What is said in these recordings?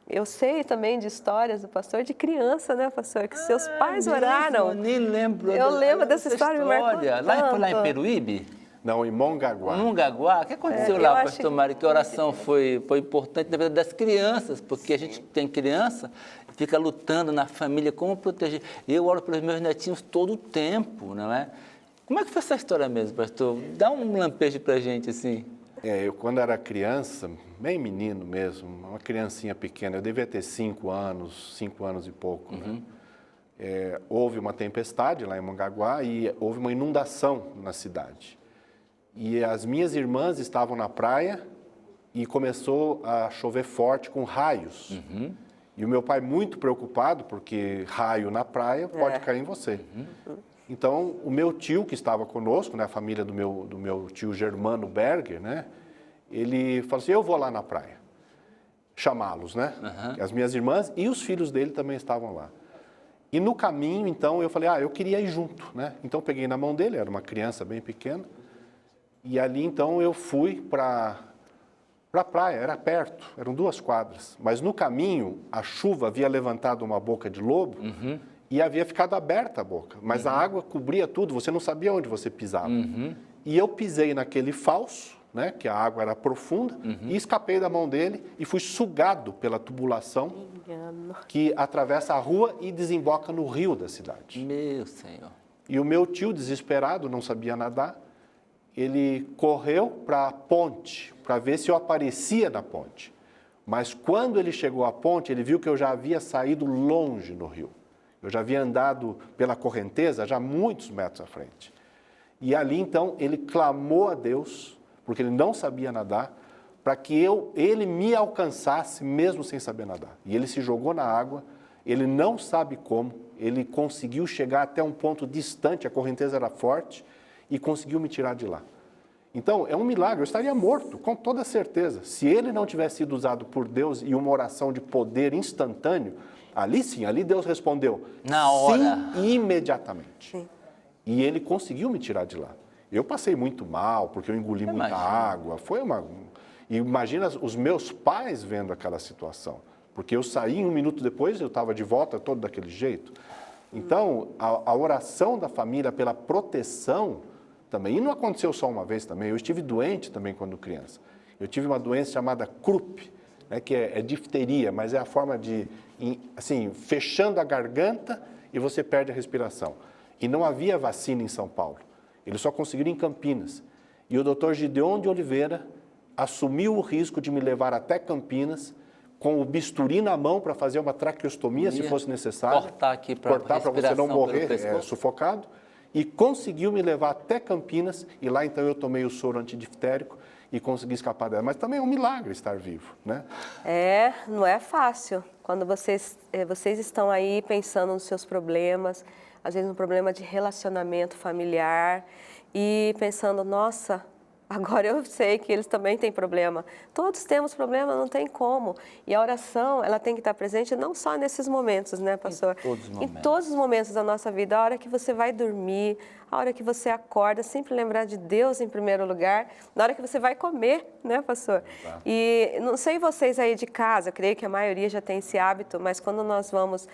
Eu sei também de histórias do pastor de criança, né, pastor? Que seus pais mesmo? oraram. Eu nem lembro. Eu lembro dessa história, me marcou Foi lá em tanto. Peruíbe? Não, em Mongaguá. Mongaguá? O que aconteceu eu lá, acho pastor Mário? Que a oração foi importante na vida das crianças, porque a gente tem criança e fica lutando na família, como proteger. Eu oro pelos meus netinhos todo o tempo, não é? Como é que foi essa história mesmo, pastor? Dá um lampejo pra gente, assim. Eu quando era criança, bem menino mesmo, uma criancinha pequena, eu devia ter 5 anos e pouco, né? Houve uma tempestade lá em Mongaguá e houve uma inundação na cidade. E as minhas irmãs estavam na praia e começou a chover forte com raios. E o meu pai muito preocupado, porque raio na praia pode cair em você. Então, o meu tio, que estava conosco, né, a família do meu tio Germano Berger, né, ele falou assim, eu vou lá na praia, chamá-los, né? As minhas irmãs e os filhos dele também estavam lá. E no caminho, então, eu falei, eu queria ir junto, né? Então, eu peguei na mão dele, era uma criança bem pequena, e ali, então, eu fui para a praia, era perto, eram 2 quadras. Mas no caminho, a chuva havia levantado uma boca de lobo, e havia ficado aberta a boca, mas a água cobria tudo, você não sabia onde você pisava. E eu pisei naquele falso, né, que a água era profunda, e escapei da mão dele e fui sugado pela tubulação que atravessa a rua e desemboca no rio da cidade. Meu Senhor. E o meu tio, desesperado, não sabia nadar, ele correu para a ponte, para ver se eu aparecia na ponte. Mas quando ele chegou à ponte, ele viu que eu já havia saído longe no rio. Eu já havia andado pela correnteza já muitos metros à frente. E ali, então, ele clamou a Deus, porque ele não sabia nadar, para que ele me alcançasse mesmo sem saber nadar. E ele se jogou na água, ele não sabe como, ele conseguiu chegar até um ponto distante, a correnteza era forte, e conseguiu me tirar de lá. Então, é um milagre, eu estaria morto, com toda certeza. Se ele não tivesse sido usado por Deus e uma oração de poder instantâneo, ali sim, ali Deus respondeu. Na hora. Sim, imediatamente. Sim. E ele conseguiu me tirar de lá. Eu passei muito mal, porque eu engoli muita água. E imagina os meus pais vendo aquela situação. Porque eu saí 1 minuto depois, eu estava de volta todo daquele jeito. Então, a oração da família pela proteção também, e não aconteceu só uma vez também, eu estive doente também quando criança. Eu tive uma doença chamada Krupp, né, que é difteria, mas é a forma de, assim, fechando a garganta e você perde a respiração. E não havia vacina em São Paulo, eles só conseguiram em Campinas. E o Dr. Gideon de Oliveira assumiu o risco de me levar até Campinas, com o bisturi na mão para fazer uma traqueostomia, se fosse necessário. Cortar aqui para você não morrer sufocado. E conseguiu me levar até Campinas, e lá então eu tomei o soro antidiftérico e consegui escapar dela. Mas também é um milagre estar vivo, né? Não é fácil. Quando vocês estão aí pensando nos seus problemas, às vezes um problema de relacionamento familiar, e pensando, nossa, agora eu sei que eles também têm problema. Todos temos problema, não tem como. E a oração, ela tem que estar presente não só nesses momentos, né, pastor? Em todos os momentos da nossa vida. A hora que você vai dormir, a hora que você acorda, sempre lembrar de Deus em primeiro lugar. Na hora que você vai comer, né, pastor? Tá. E não sei vocês aí de casa, eu creio que a maioria já tem esse hábito, mas quando nós vamos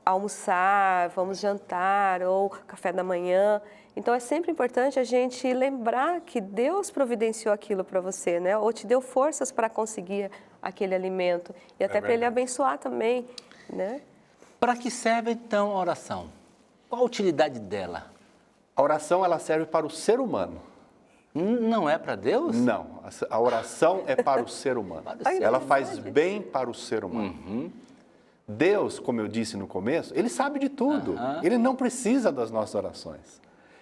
almoçar, vamos jantar ou café da manhã, então é sempre importante a gente lembrar que Deus providenciou aquilo para você, né? Ou te deu forças para conseguir aquele alimento e até para Ele abençoar também, né? Para que serve então a oração? Qual a utilidade dela? A oração, ela serve para o ser humano. Não é para Deus? Não, a oração é para o ser humano. Ela faz bem para o ser humano. Deus, como eu disse no começo, Ele sabe de tudo. Ele não precisa das nossas orações.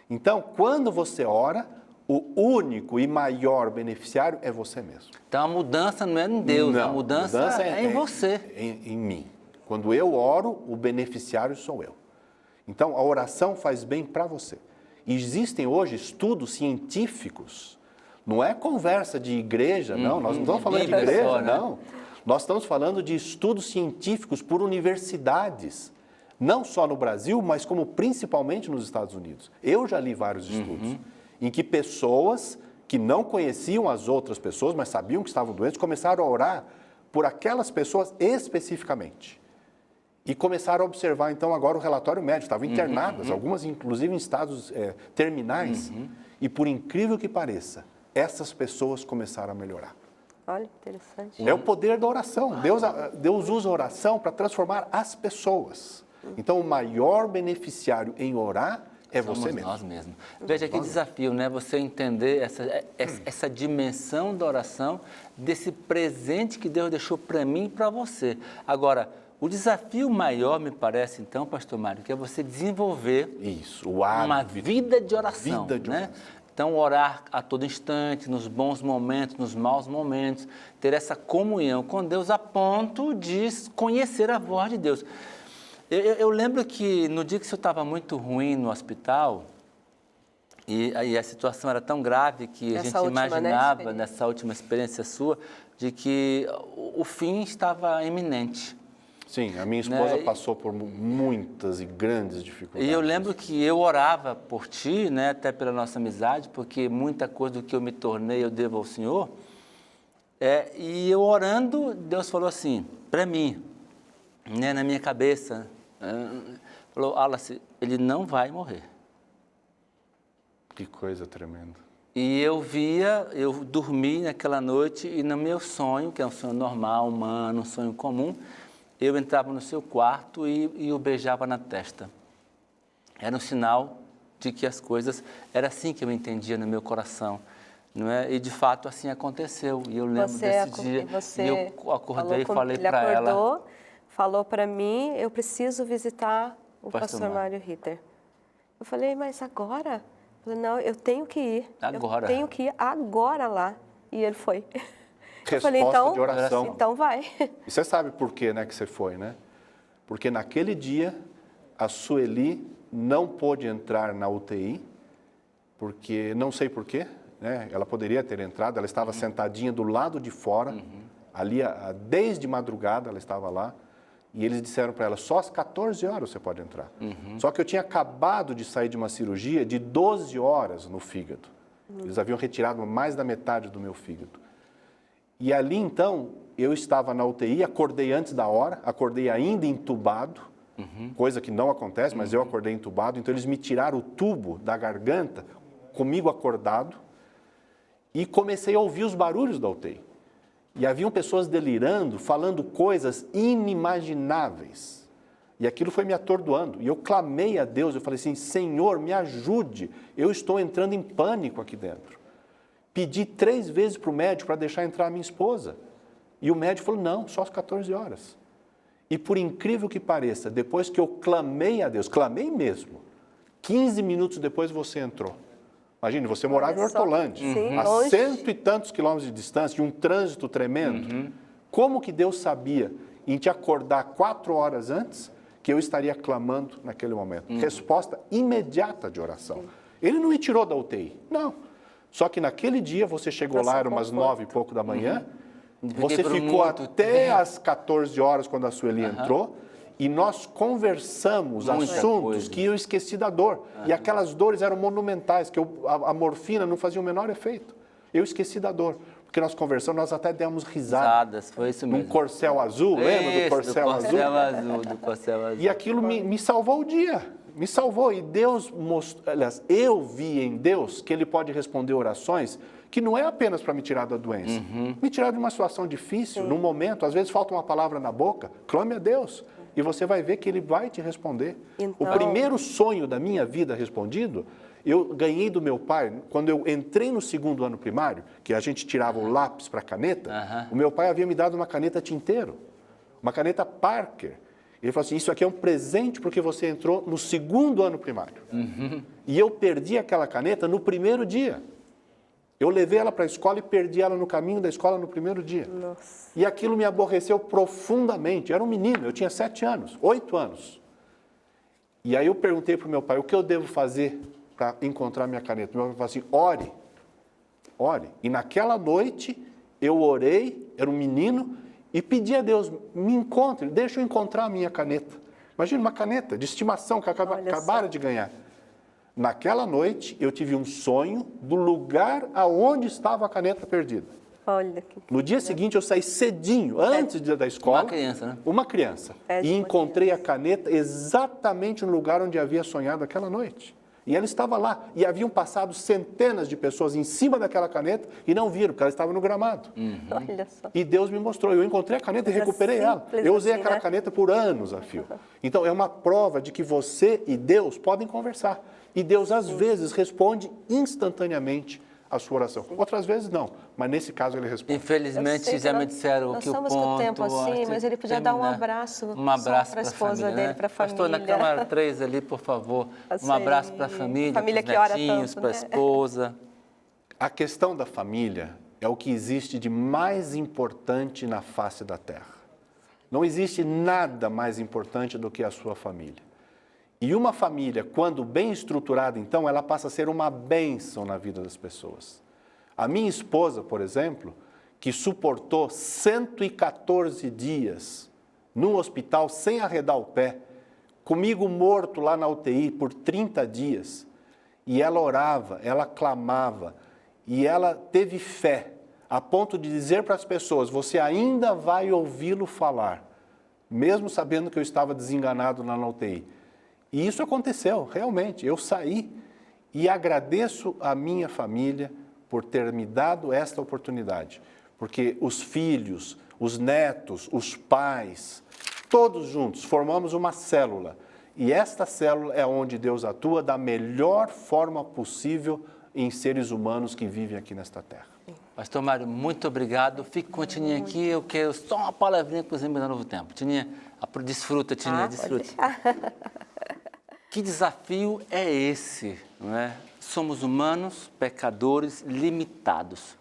Então, quando você ora, o único e maior beneficiário é você mesmo. Então, a mudança não é em Deus, não, a mudança é em você. Em mim. Quando eu oro, o beneficiário sou eu. Então, a oração faz bem para você. E existem hoje estudos científicos, não é conversa de igreja, não. Nós não estamos falando de igreja, não. Nós estamos falando de estudos científicos por universidades. Não só no Brasil, mas como principalmente nos Estados Unidos. Eu já li vários estudos em que pessoas que não conheciam as outras pessoas, mas sabiam que estavam doentes, começaram a orar por aquelas pessoas especificamente. E começaram a observar, então, agora o relatório médico. Estavam internadas, algumas inclusive em estados terminais. E por incrível que pareça, essas pessoas começaram a melhorar. Olha, interessante. É o poder da oração. Deus usa a oração para transformar as pessoas. Então, o maior beneficiário em orar é você mesmo. Nós mesmos. Veja que desafio, né? Você entender essa dimensão da oração, desse presente que Deus deixou para mim e para você. Agora, o desafio maior, me parece, então, pastor Mário, que é você desenvolver uma vida de oração. Né? Então, orar a todo instante, nos bons momentos, nos maus momentos, ter essa comunhão com Deus a ponto de conhecer a voz de Deus. Eu lembro que no dia que o senhor estava muito ruim no hospital, e a situação era tão grave que a gente imaginava, nessa última experiência sua, de que o fim estava iminente. Sim, a minha esposa passou por muitas e grandes dificuldades. E eu lembro que eu orava por ti, né, até pela nossa amizade, porque muita coisa do que eu me tornei eu devo ao Senhor. E eu orando, Deus falou assim, para mim, né, na minha cabeça, falou, Wallace, ele não vai morrer. Que coisa tremenda. E eu dormi naquela noite e no meu sonho, que é um sonho normal, humano, um sonho comum, eu entrava no seu quarto e o beijava na testa. Era um sinal de que as coisas... Era assim que eu entendia no meu coração. Não é? E, de fato, assim aconteceu. E eu lembro desse dia. E eu acordei e falei para ela... Ele acordou, falou para mim, eu preciso visitar o pastor Mário Ritter. Eu falei, mas agora? Eu falei, não, eu tenho que ir. Agora. Eu tenho que ir agora lá. E ele foi. Resposta eu falei, então, de oração. Então vai. E você sabe por quê, né, que você foi, né? Porque naquele dia, a Sueli não pôde entrar na UTI, porque, não sei por quê, né? Ela poderia ter entrado, ela estava sentadinha do lado de fora, ali, desde madrugada ela estava lá, e eles disseram para ela, só às 14 horas você pode entrar. Só que eu tinha acabado de sair de uma cirurgia de 12 horas no fígado. Eles haviam retirado mais da metade do meu fígado. E ali, então, eu estava na UTI, acordei antes da hora, acordei ainda entubado, coisa que não acontece, mas eu acordei entubado. Então, eles me tiraram o tubo da garganta, comigo acordado, e comecei a ouvir os barulhos da UTI. E haviam pessoas delirando, falando coisas inimagináveis. E aquilo foi me atordoando. E eu clamei a Deus, eu falei assim, Senhor, me ajude, eu estou entrando em pânico aqui dentro. Pedi 3 vezes para o médico para deixar entrar a minha esposa. E o médico falou, não, só às 14 horas. E por incrível que pareça, depois que eu clamei a Deus, clamei mesmo, 15 minutos depois você entrou. Imagine, você morava em Hortolândia, a 100 e tantos quilômetros de distância, de um trânsito tremendo. Como que Deus sabia em te acordar 4 horas antes que eu estaria clamando naquele momento? Resposta imediata de oração. Ele não me tirou da UTI, não. Só que naquele dia você chegou lá, era umas 9 e pouco da manhã, você ficou até às 14 horas quando a Sueli entrou, e nós conversamos assuntos que eu esqueci da dor. E aquelas dores eram monumentais, que a morfina não fazia o menor efeito. Eu esqueci da dor. Porque nós conversamos, nós até demos risadas. Foi isso mesmo. Num corcel azul, lembra do corcel azul? Do corcel azul. E aquilo me salvou o dia. Me salvou. E Deus mostrou, aliás, eu vi em Deus que Ele pode responder orações que não é apenas para me tirar da doença. Me tirar de uma situação difícil, num momento, às vezes falta uma palavra na boca, clame a Deus. E você vai ver que Ele vai te responder. Então... O primeiro sonho da minha vida respondido, eu ganhei do meu pai, quando eu entrei no 2º ano primário, que a gente tirava o lápis para a caneta, o meu pai havia me dado uma caneta tinteiro, uma caneta Parker. Ele falou assim, isso aqui é um presente porque você entrou no 2º ano primário. E eu perdi aquela caneta no primeiro dia. Eu levei ela para a escola e perdi ela no caminho da escola no primeiro dia. Nossa. E aquilo me aborreceu profundamente. Eu era um menino, eu tinha 7 anos, 8 anos. E aí eu perguntei para o meu pai, o que eu devo fazer para encontrar minha caneta? Meu pai falou assim, ore, ore. E naquela noite eu orei, era um menino, e pedi a Deus, me encontre, deixa eu encontrar a minha caneta. Imagina uma caneta de estimação que acabaram de ganhar. Naquela noite, eu tive um sonho do lugar aonde estava a caneta perdida. Olha que No dia seguinte, eu saí cedinho, antes da escola. Uma criança, né? Uma criança. É, E uma encontrei a caneta exatamente no lugar onde havia sonhado aquela noite. E ela estava lá. E haviam passado centenas de pessoas em cima daquela caneta e não viram, porque ela estava no gramado. Olha só. E Deus me mostrou. Eu encontrei a caneta e Coisa recuperei ela. simples Eu usei assim, aquela né? caneta por anos a fio. Então, é uma prova de que você e Deus podem conversar. E Deus, às vezes, responde instantaneamente a sua oração. Outras vezes, não. Mas, nesse caso, ele responde. Infelizmente, já me disseram nós que o estamos ponto... com o tempo assim, mas ele podia dar um terminar. abraço Um abraço para a pra esposa família, dele, né? para a família. Pastor, na câmara 3 ali, por favor. Assim, Um abraço para a família, família para que os ora netinhos, tanto, para a né? esposa. A questão da família é o que existe de mais importante na face da terra. Não existe nada mais importante do que a sua família. E uma família, quando bem estruturada, então, ela passa a ser uma bênção na vida das pessoas. A minha esposa, por exemplo, que suportou 114 dias num hospital sem arredar o pé, comigo morto lá na UTI por 30 dias, e ela orava, ela clamava, e ela teve fé, a ponto de dizer para as pessoas, você ainda vai ouvi-lo falar, mesmo sabendo que eu estava desenganado lá na UTI. E isso aconteceu, realmente. Eu saí e agradeço a minha família por ter me dado esta oportunidade. Porque os filhos, os netos, os pais, todos juntos formamos uma célula. E esta célula é onde Deus atua da melhor forma possível em seres humanos que vivem aqui nesta terra. Pastor Mário, muito obrigado. Fique com a Tininha aqui. Eu quero só uma palavrinha para os irmãos do Novo Tempo. Tininha, desfruta, Tininha, desfruta. Que desafio é esse, não é? Somos humanos, pecadores, limitados.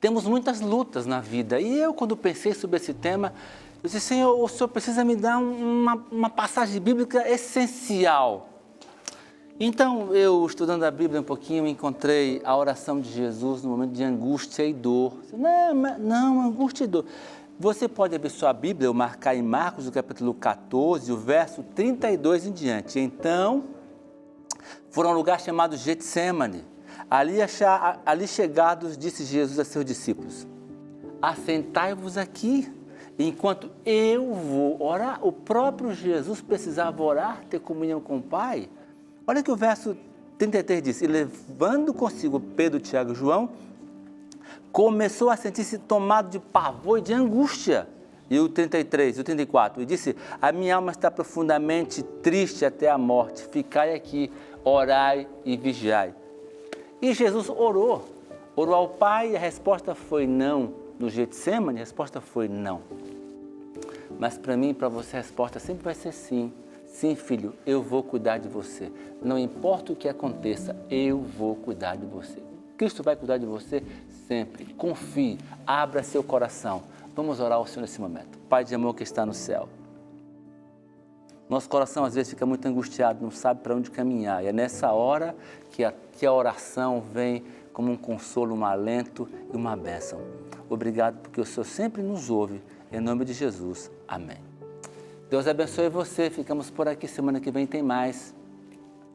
Temos muitas lutas na vida. E eu, quando pensei sobre esse tema, eu disse, Senhor, o Senhor precisa me dar uma passagem bíblica essencial. Então, eu, estudando a Bíblia um pouquinho, encontrei a oração de Jesus no momento de angústia e dor. Não, angústia e dor. Você pode abrir sua Bíblia ou marcar em Marcos, no capítulo 14, o verso 32 em diante. Então, foram a um lugar chamado Getsêmani. Ali chegados, disse Jesus a seus discípulos, assentai-vos aqui, enquanto eu vou orar. O próprio Jesus precisava orar, ter comunhão com o Pai. Olha que o verso 33 diz, e levando consigo Pedro, Tiago e João, começou a sentir-se tomado de pavor e de angústia. E o 33, o 34, e disse, a minha alma está profundamente triste até a morte, ficai aqui, orai e vigiai. E Jesus orou ao Pai e a resposta foi não. No Getsêmani, a resposta foi não. Mas para mim e para você a resposta sempre vai ser sim. Sim, filho, eu vou cuidar de você. Não importa o que aconteça, eu vou cuidar de você. Cristo vai cuidar de você sempre. Confie, abra seu coração. Vamos orar ao Senhor nesse momento. Pai de amor que está no céu. Nosso coração às vezes fica muito angustiado, não sabe para onde caminhar. E é nessa hora que a oração vem como um consolo, um alento e uma bênção. Obrigado porque o Senhor sempre nos ouve. Em nome de Jesus. Amém. Deus abençoe você. Ficamos por aqui. Semana que vem tem mais.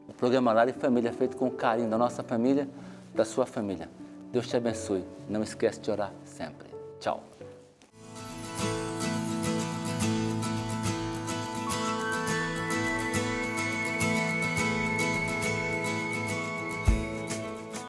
O programa Lar e Família feito com carinho da nossa família, da sua família. Deus te abençoe. Não esquece de orar sempre. Tchau.